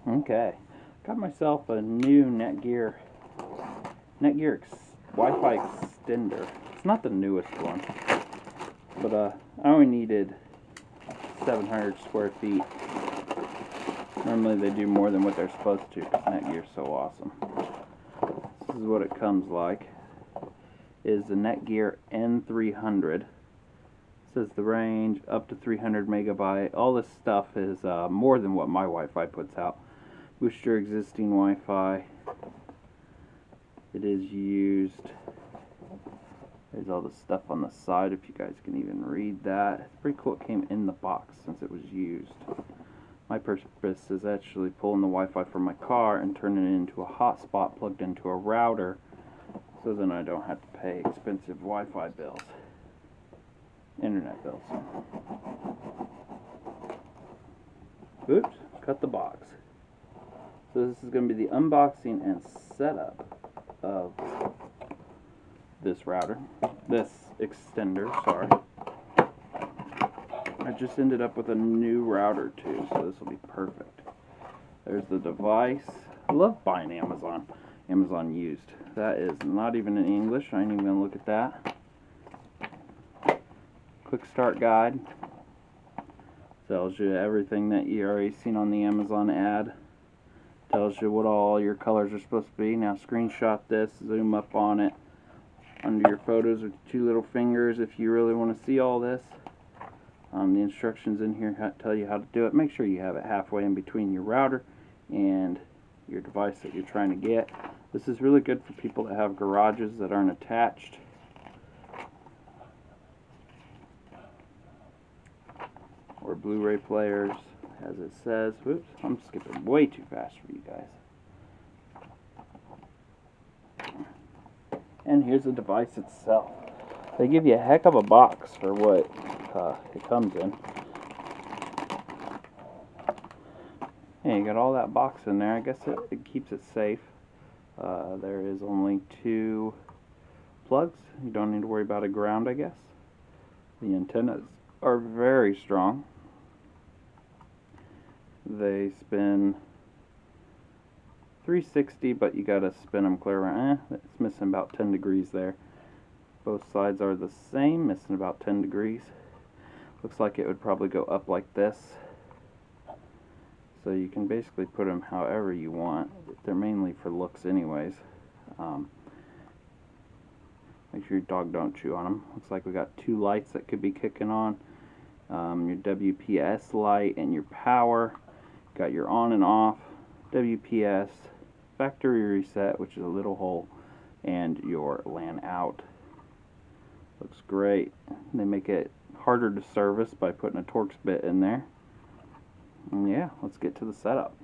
Okay, got myself a new Netgear Wi-Fi extender. It's not the newest one, but I only needed 700 square feet. Normally they do more than what they're supposed to because Netgear's so awesome. This is what it comes like. It is the Netgear N300. It says the range up to 300 megabyte. All this stuff is more than what my Wi-Fi puts out. Boost your existing Wi-Fi. It is used. There's all the stuff on the side if you guys can even read that. It's pretty cool it came in the box since it was used. My purpose is actually pulling the Wi-Fi from my car and turning it into a hotspot plugged into a router, so then I don't have to pay expensive Wi-Fi bills, internet bills. Oops, cut the box. So this is going to be the unboxing and setup of this extender, sorry. I just ended up with a new router too, so this will be perfect. There's the device. I love buying Amazon used. That is not even in English. I ain't even gonna look at that. Quick start guide. Tells you everything that you already seen on the Amazon ad. Tells you what all your colors are supposed to be. Now screenshot this, zoom up on it under your photos with 2 little fingers if you really want to see all this. The instructions in here tell you how to do it. Make sure you have it halfway in between your router and your device that you're trying to get. This is really good for people that have garages that aren't attached. Or Blu-ray players, as it says. Whoops, I'm skipping way too fast for you guys. And here's the device itself. They give you a heck of a box for what it comes in. Yeah, you got all that box in there. I guess it keeps it safe. There is only 2 plugs. You don't need to worry about a ground, I guess. The antennas are very strong. They spin 360, but you gotta spin them clear around. It's missing about 10 degrees there. Both sides are the same, missing about 10 degrees. Looks like it would probably go up like this. So you can basically put them however you want. They're mainly for looks anyways. Make sure your dog don't chew on them. Looks like we got 2 lights that could be kicking on. Your WPS light and your power. Got your on and off, WPS, factory reset, which is a little hole, and your LAN out. Looks great. They make it harder to service by putting a Torx bit in there. And yeah, let's get to the setup.